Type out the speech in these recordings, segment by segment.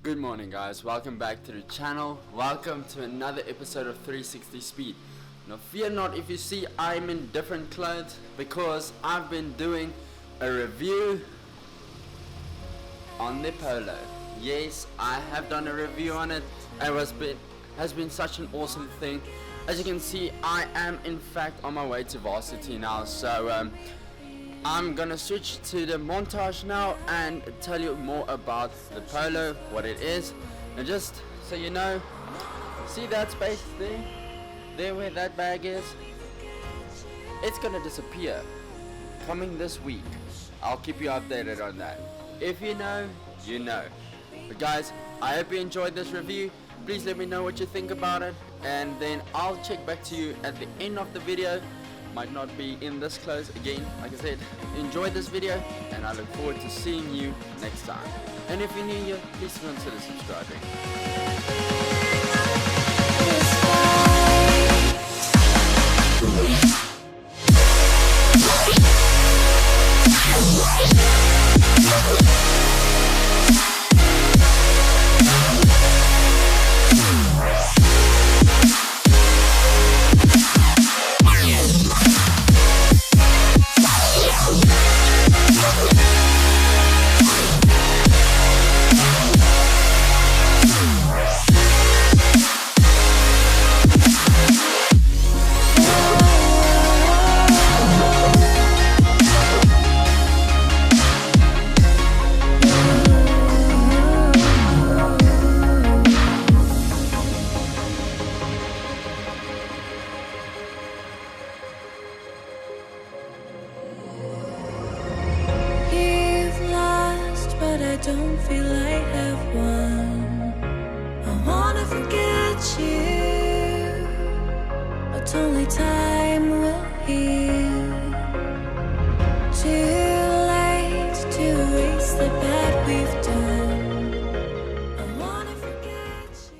Good morning guys, welcome back to the channel. Welcome to another episode of 360 Speed. Now fear not if you see I'm in different clothes, because I've been doing a review on the Polo. Yes, I have done a review on it. It has been such an awesome thing. As you can see, I am in fact on my way to varsity now, so I'm gonna switch to the montage now and tell you more about the Polo, what it is. And just so you know, see that space there where that bag is? It's gonna disappear coming this week. I'll keep you updated on that. If you know, you know. But guys, I hope you enjoyed this review. Please let me know what you think about it, and then I'll check back to you at the end of the video. Might not be in this close again. Like I said, enjoy this video and I look forward to seeing you next time. And if you're new here, please consider subscribing. I don't feel I have one. I wanna forget you, but only time will heal. Too late to erase the bad we've done. I wanna forget you.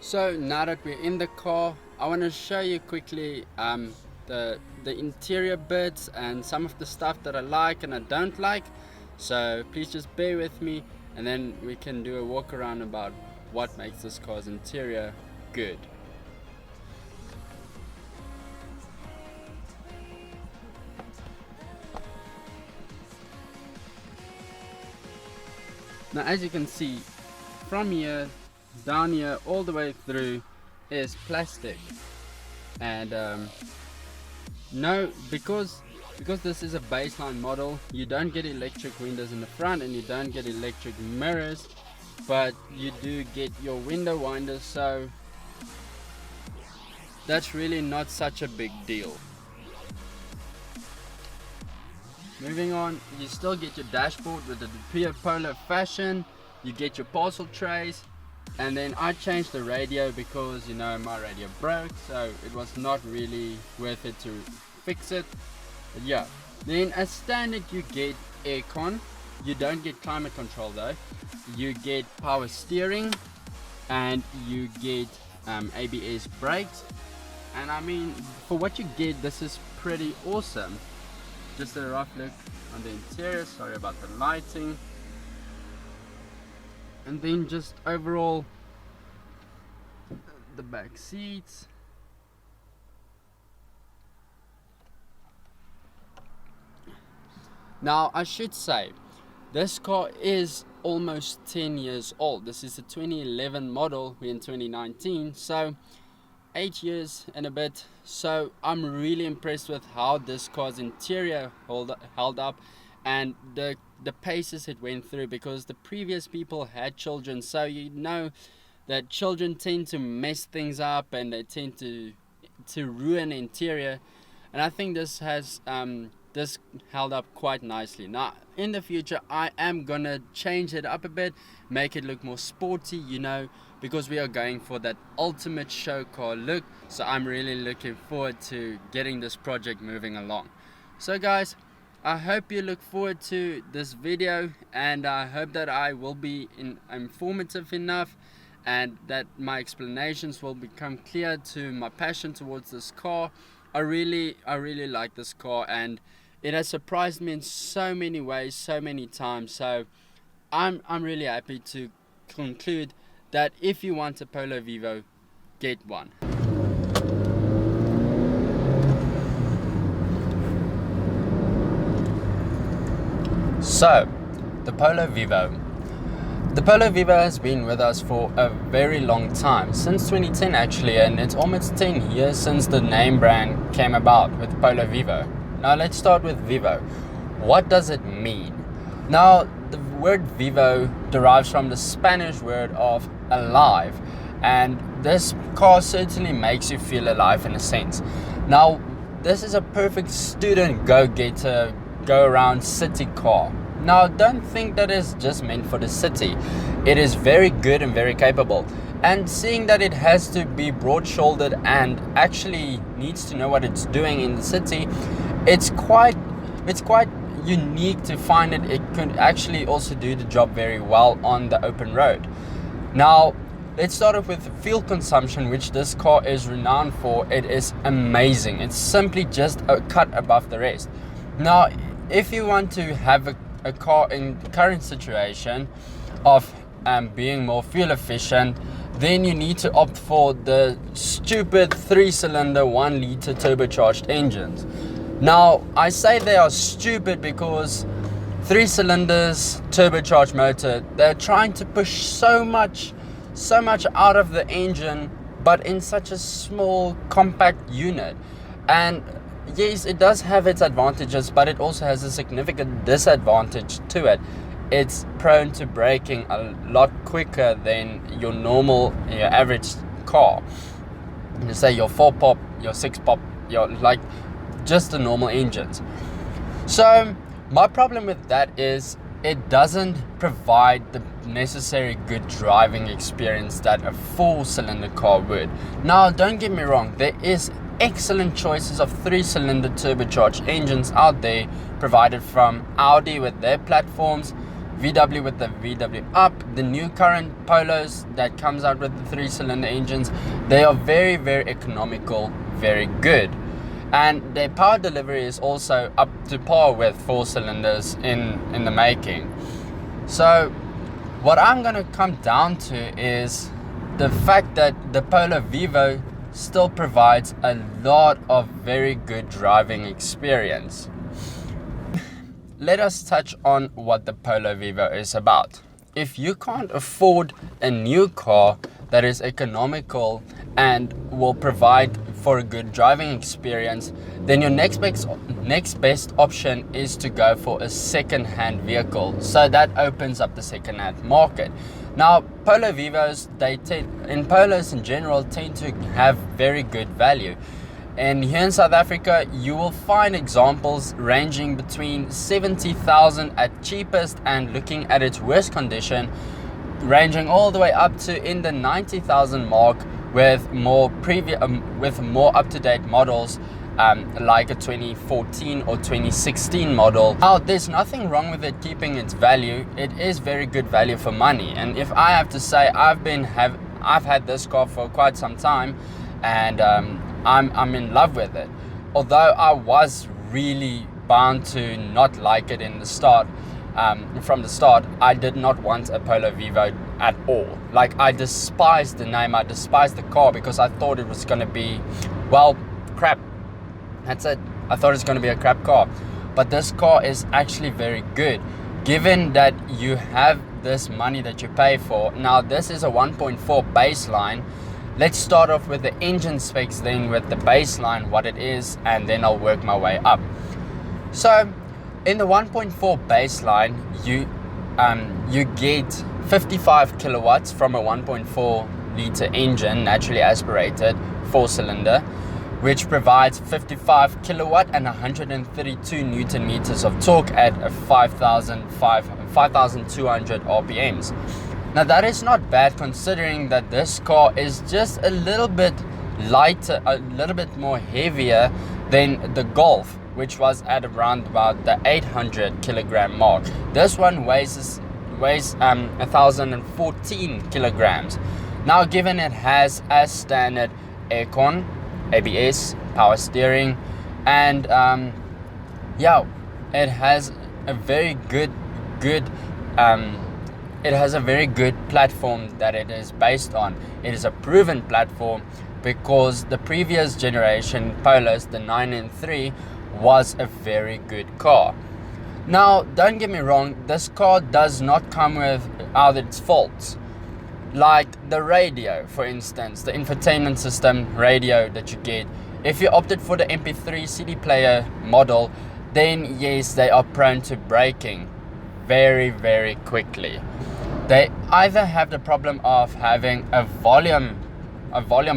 So now that we're in the car, I want to show you quickly the interior bits and some of the stuff that I like and I don't like. So please just bear with me, and then we can do a walk around about what makes this car's interior good. Now as you can see, from here down here all the way through is plastic, and no, because this is a baseline model, you don't get electric windows in the front and you don't get electric mirrors, but you do get your window winders, so that's really not such a big deal. Moving on, you still get your dashboard with the pure Polo fashion, you get your parcel trays, and then I changed the radio because, you know, my radio broke, so it was not really worth it to fix it. But yeah, then as standard you get aircon. You don't get climate control though. You get power steering and you get ABS brakes, and I mean, for what you get, this is pretty awesome. Just a rough look on the interior, sorry about the lighting. And then just overall the back seats. Now I should say this car is almost 10 years old. This is a 2011 model, we're in 2019, so 8 years and a bit. So I'm really impressed with how this car's interior held up and the paces it went through, because the previous people had children, so you know that children tend to mess things up and they tend to ruin the interior, and I think this has this held up quite nicely. Now in the future I am gonna change it up a bit, make it look more sporty, you know, because we are going for that ultimate show car look. So I'm really looking forward to getting this project moving along. So guys, I hope you look forward to this video, and I hope that I will be informative enough and that my explanations will become clear to my passion towards this car. I really like this car, and it has surprised me in so many ways, so many times. So I'm really happy to conclude that if you want a Polo Vivo, get one. So, the Polo Vivo. The Polo Vivo has been with us for a very long time, since 2010 actually, and it's almost 10 years since the name brand came about with Polo Vivo. Now let's start with Vivo. What does it mean? Now, the word Vivo derives from the Spanish word of alive, and this car certainly makes you feel alive in a sense. Now, this is a perfect student go-getter, go-around city car. Now, don't think that it's just meant for the city. It is very good and very capable. And seeing that it has to be broad-shouldered and actually needs to know what it's doing in the city, it's quite unique to find it could actually also do the job very well on the open road. Now, let's start off with fuel consumption, which this car is renowned for. It is amazing. It's simply just a cut above the rest. Now, if you want to have a car in the current situation of being more fuel efficient, then you need to opt for the stupid 3-cylinder 1-liter turbocharged engines. Now, I say they are stupid because 3 cylinders turbocharged motor, they're trying to push so much out of the engine, but in such a small compact unit. And yes, it does have its advantages, but it also has a significant disadvantage to it. It's prone to braking a lot quicker than your average car. You say your 4-pop, your 6-pop, your just the normal engines. So my problem with that is it doesn't provide the necessary good driving experience that a 4-cylinder car would. Now, don't get me wrong, there is excellent choices of 3-cylinder turbocharged engines out there, provided from Audi with their platforms, VW with the VW Up, the new current Polos that comes out with the 3-cylinder engines. They are very, very economical, very good. And their power delivery is also up to par with 4 cylinders in the making. So what I'm going to come down to is the fact that the Polo Vivo still provides a lot of very good driving experience. Let us touch on what the Polo Vivo is about. If you can't afford a new car that is economical and will provide for a good driving experience, then your next best option is to go for a second-hand vehicle. So that opens up the second-hand market. Now, Polo Vivos, Polos in general tend to have very good value. And here in South Africa, you will find examples ranging between 70,000 at cheapest and looking at its worst condition, ranging all the way up to in the 90,000 mark with more up-to-date models, like a 2014 or 2016 model. Now, there's nothing wrong with it keeping its value. It is very good value for money. And if I have to say, I've had this car for quite some time, and I'm in love with it. Although I was really bound to not like it in the start. From the start, I did not want a Polo Vivo at all. Like, I despised the name, I despised the car because I thought it was going to be, well, crap. That's it. I thought it was going to be a crap car. But this car is actually very good, given that you have this money that you pay for. Now, this is a 1.4 baseline. Let's start off with the engine specs, then with the baseline, what it is, and then I'll work my way up. So, in the 1.4 baseline, you get 55 kilowatts from a 1.4 liter engine, naturally aspirated, 4-cylinder, which provides 55 kilowatt and 132 Newton meters of torque at a 5,200 RPMs. Now, that is not bad considering that this car is just a little bit lighter, a little bit more heavier than the Golf, which was at around about the 800 kilogram mark. This one weighs 1,014 kilograms. Now, given it has as standard aircon, ABS, power steering, and it has a very good it has a very good platform that it is based on. It is a proven platform because the previous generation Polos, the 9 and 3, was a very good car. Now, don't get me wrong, this car does not come without its faults. Like the radio, for instance, the infotainment system radio that you get. If you opted for the MP3 CD player model, then yes, they are prone to breaking very, very quickly. They either have the problem of having a volume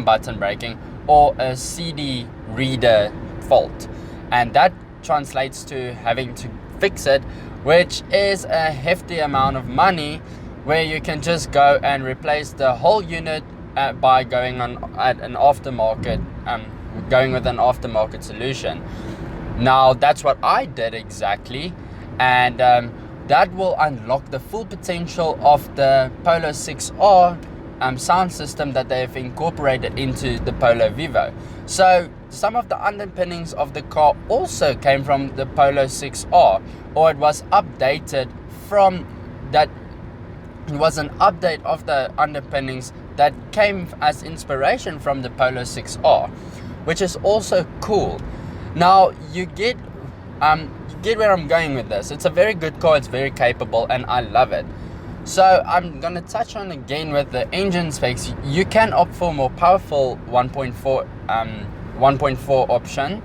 button breaking or a CD reader fault, and that translates to having to fix it, which is a hefty amount of money, where you can just go and replace the whole unit by going with an aftermarket solution. Now that's what I did exactly, and that will unlock the full potential of the Polo 6R sound system that they have incorporated into the Polo Vivo. So some of the underpinnings of the car also came from the Polo 6R, or it was updated from that. It was an update of the underpinnings that came as inspiration from the Polo 6R, which is also cool. Now you get where I'm going with this. It's a very good car, it's very capable, and I love it. So I'm gonna touch on again with the engine specs. You can opt for more powerful 1.4 option,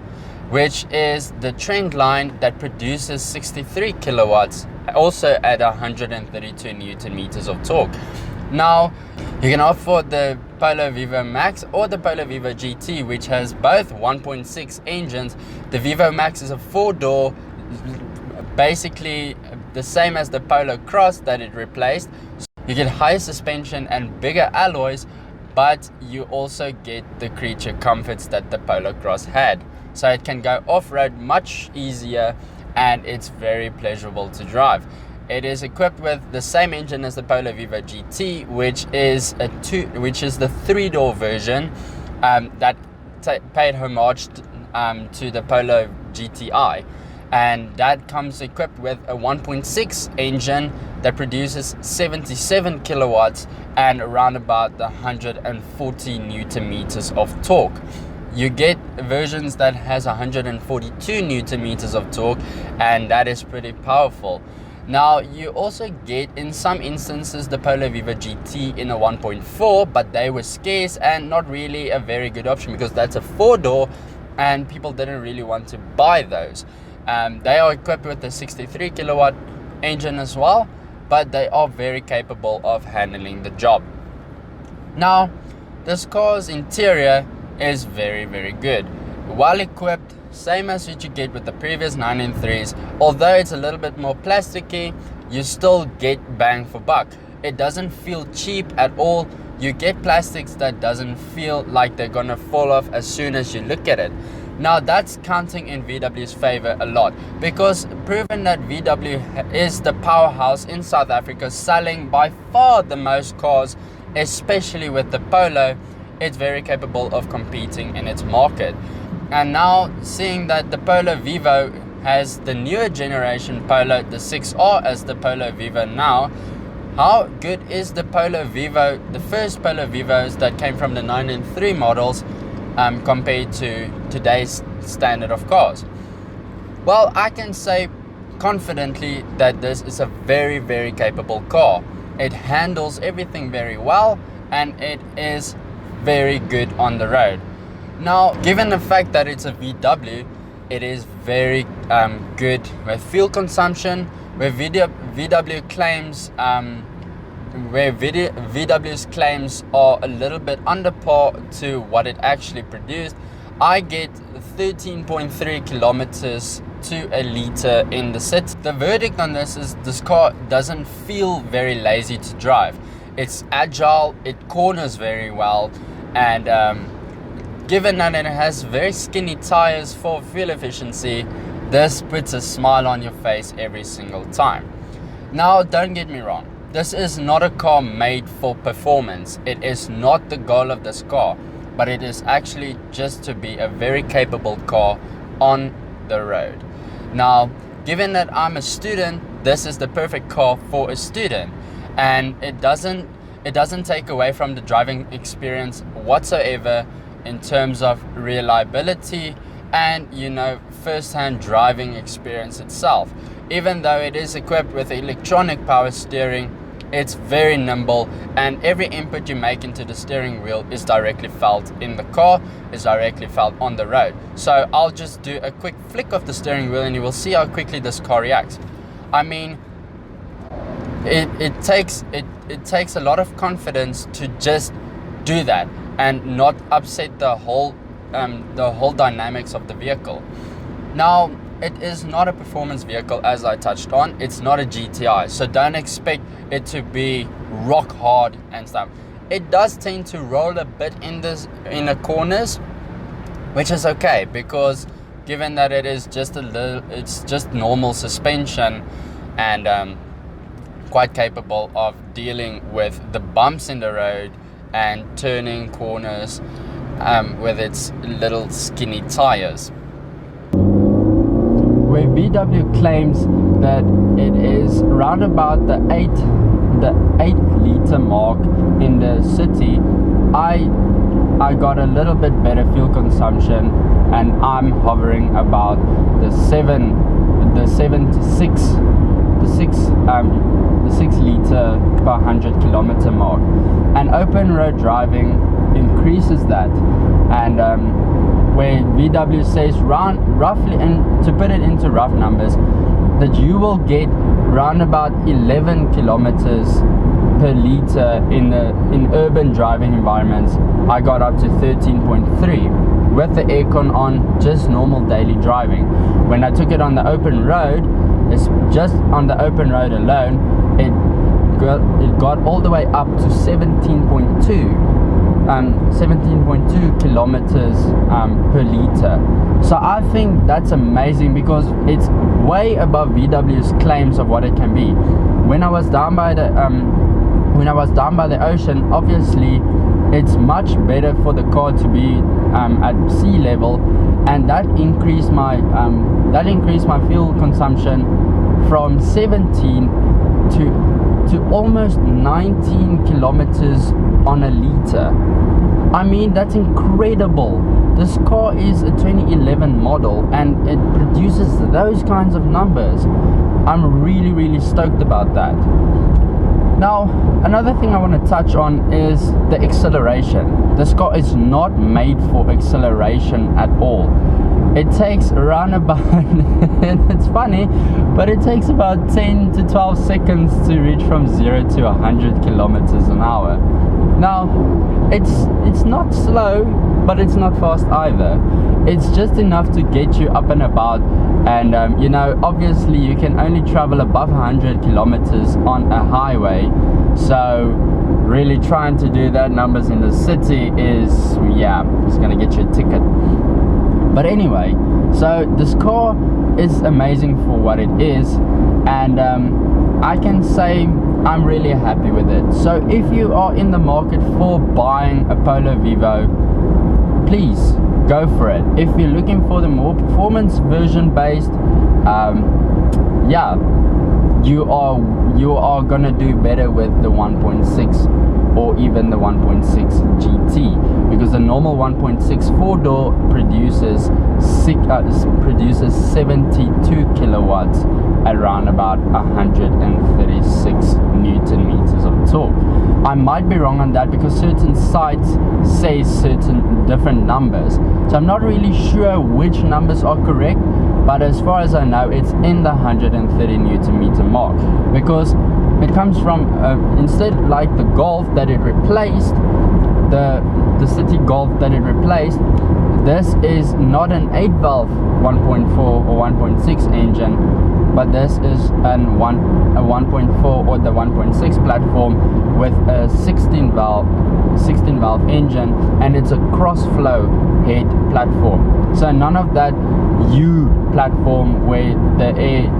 which is the trend line that produces 63 kilowatts, also at 132 newton meters of torque. Now you can opt for the Polo Vivo Max or the Polo Vivo GT, which has both 1.6 engines. The Vivo Max is a 4-door, basically the same as the Polo Cross that it replaced. You get higher suspension and bigger alloys, but you also get the creature comforts that the Polo Cross had. So it can go off-road much easier, and it's very pleasurable to drive. It is equipped with the same engine as the Polo Vivo GT, which is the 3-door version that paid homage to the Polo GTI, and that comes equipped with a 1.6 engine that produces 77 kilowatts and around about the 140 newton meters of torque. You get versions that has 142 newton meters of torque, and that is pretty powerful. Now you also get, in some instances, the Polo Vivo GT in a 1.4, but they were scarce and not really a very good option because that's a 4-door and people didn't really want to buy those. They are equipped with a 63 kilowatt engine as well, but they are very capable of handling the job. Now this car's interior is very, very good, well equipped, same as what you get with the previous 9 and 3s. Although it's a little bit more plasticky, you still get bang for buck. It doesn't feel cheap at all. You get plastics that doesn't feel like they're gonna fall off as soon as you look at it. Now that's counting in VW's favor a lot, because proven that VW is the powerhouse in South Africa, selling by far the most cars, especially with the Polo. It's very capable of competing in its market. And now seeing that the Polo Vivo has the newer generation Polo, the 6R, as the Polo Vivo now, how good is the Polo Vivo, the first Polo Vivos that came from the 9 and 3 models, compared to today's standard of cars? Well, I can say confidently that this is a very, very capable car. It handles everything very well, and it is very good on the road. Now, given the fact that it's a VW, it is very good with fuel consumption, where VW's claims are a little bit under par to what it actually produced. I get 13.3 kilometers to a liter in the city. The verdict on this is this car doesn't feel very lazy to drive. It's agile, it corners very well, and given that it has very skinny tires for fuel efficiency, this puts a smile on your face every single time. Now, don't get me wrong, this is not a car made for performance. It is not the goal of this car, but it is actually just to be a very capable car on the road. Now, given that I'm a student, this is the perfect car for a student. and it doesn't take away from the driving experience whatsoever in terms of reliability and, you know, first-hand driving experience itself. Even though it is equipped with electronic power steering, it's very nimble, and every input you make into the steering wheel is directly felt in the car, is directly felt on the road. So I'll just do a quick flick of the steering wheel and you will see how quickly this car reacts. I mean, it takes a lot of confidence to just do that and not upset the whole dynamics of the vehicle. Now, it is not a performance vehicle, as I touched on. It's not a GTI, so don't expect it to be rock hard and stuff. It does tend to roll a bit in the corners, which is okay, because given that it is just it's just normal suspension, and quite capable of dealing with the bumps in the road and turning corners with its little skinny tires. Where VW claims that it is round about the 8 liter mark in the city, I got a little bit better fuel consumption, and I'm hovering about the 7 to 6 liter per 100 kilometer mark. And open road driving increases that, and where VW says roughly, and to put it into rough numbers, that you will get round about 11 kilometers per liter in urban driving environments. I got up to 13.3 with the aircon on, just normal daily driving. When I took it on the open road, it's just on the open road alone, it got all the way up to 17.2 kilometers per liter. So I think that's amazing, because it's way above VW's claims of what it can be. When I was down by the ocean, obviously it's much better for the car to be at sea level, and that increased my fuel consumption from 17 to almost 19 kilometers on a liter. I mean, that's incredible. This car is a 2011 model and it produces those kinds of numbers. I'm really stoked about that. Now, another thing I want to touch on is the acceleration. This car is not made for acceleration at all. It takes around about, and it's funny, but it takes about 10 to 12 seconds to reach from 0 to 100 kilometers an hour. Now, it's not slow, but it's not fast either. It's just enough to get you up and about, and you know, obviously you can only travel above 100 kilometers on a highway, so really trying to do that numbers in the city is, yeah, it's gonna get you a ticket. But anyway, so this car is amazing for what it is, and I can say I'm really happy with it. So if you are in the market for buying a Polo Vivo, please go for it. If you're looking for the more performance version based, yeah, you are gonna do better with the 1.6 or even the 1.6 GT, because the normal 1.6 4-door produces 72 kilowatts at around about 136 Newton meters of torque. I might be wrong on that, because certain sites say certain different numbers, so I'm not really sure which numbers are correct, but as far as I know, it's in the 130 Newton meter mark, because it comes from instead, like the Golf that it replaced, the City Golf that it replaced, this is not an 8-valve 1.4 or 1.6 engine, but this is a 1.4 or the 1.6 platform with a 16 valve engine, and it's a cross-flow head platform. So none of that U platform where the air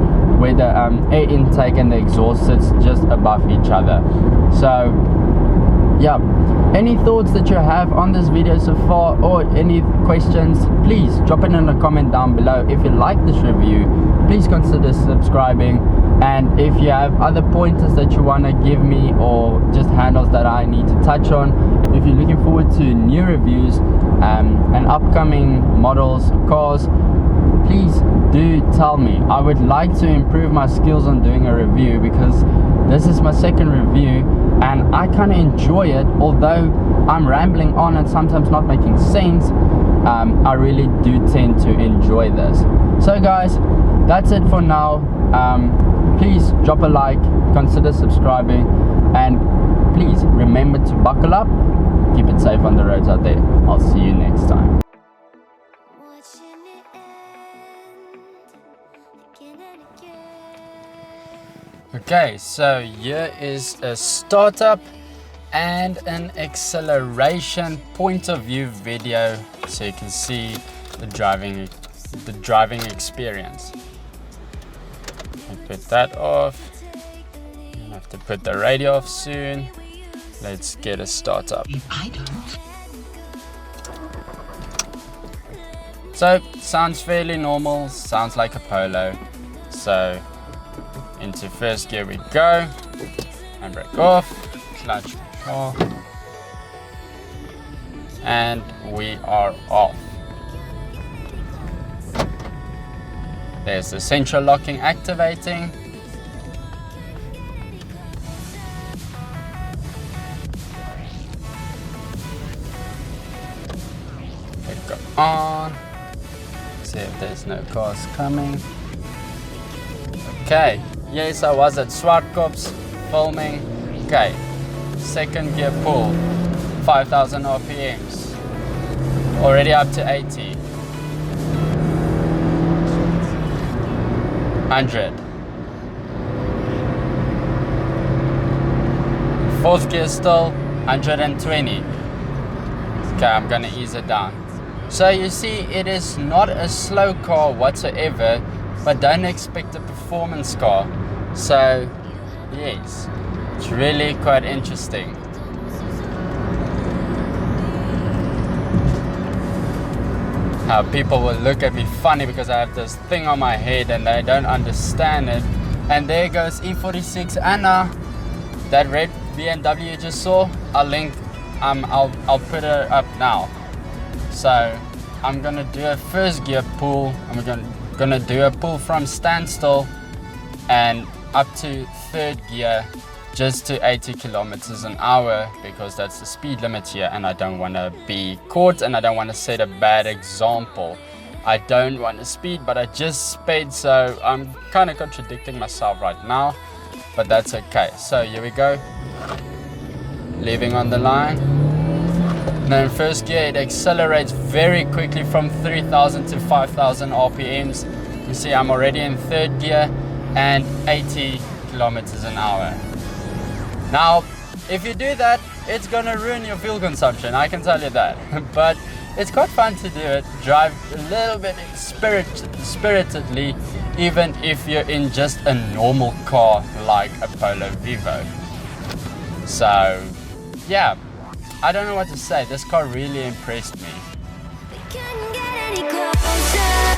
intake and the exhaust sits just above each other. So yeah, any thoughts that you have on this video so far, or any questions, please drop it in a comment down below. If you like this review, please consider subscribing, And if you have other pointers that you want to give me, or just handles that I need to touch on, if you're looking forward to new reviews and upcoming models, cars, please do tell me. I would like to improve my skills on doing a review, because this is my second review and I kind of enjoy it. Although I'm rambling on and sometimes not making sense, I really do tend to enjoy this. So guys, that's it for now. Please drop a like, consider subscribing, and please remember to buckle up, keep it safe on the roads out there. I'll see you next time. Watching it end again and again. Okay, so here is a startup and an acceleration point of view video, so you can see the driving experience. Put that off. I'll have to put the radio off soon. Let's get a start up. I don't. So sounds fairly normal, sounds like a Polo. So into first gear we go, handbrake off, clutch control, and we are off. There's the central locking activating. It go on. See if there's no cars coming. Okay, yes, I was at Swartkops filming. Okay, second gear pull, 5,000 RPMs. Already up to 80. 100. Fourth gear still 120. Okay, I'm gonna ease it down. So you see, it is not a slow car whatsoever, but don't expect a performance car. So yes, it's really quite interesting. How people will look at me funny because I have this thing on my head and they don't understand it. And there goes E46 Anna, that red BMW you just saw. I'll link, I'll put her up now. So I'm gonna do a first gear pull. I'm gonna do a pull from standstill and up to third gear, just to 80 kilometers an hour, because that's the speed limit here and I don't want to be caught and I don't want to set a bad example. I don't want to speed, but I just sped, so I'm kind of contradicting myself right now, but that's okay. So here we go, leaving on the line. Now in first gear it accelerates very quickly from 3,000 to 5,000 RPMs. You see I'm already in third gear and 80 kilometers an hour. Now, if you do that, it's gonna ruin your fuel consumption, I can tell you that. But it's quite fun to do it, drive a little bit spiritedly, even if you're in just a normal car like a Polo Vivo. So, yeah, I don't know what to say, this car really impressed me. Can't get any closer.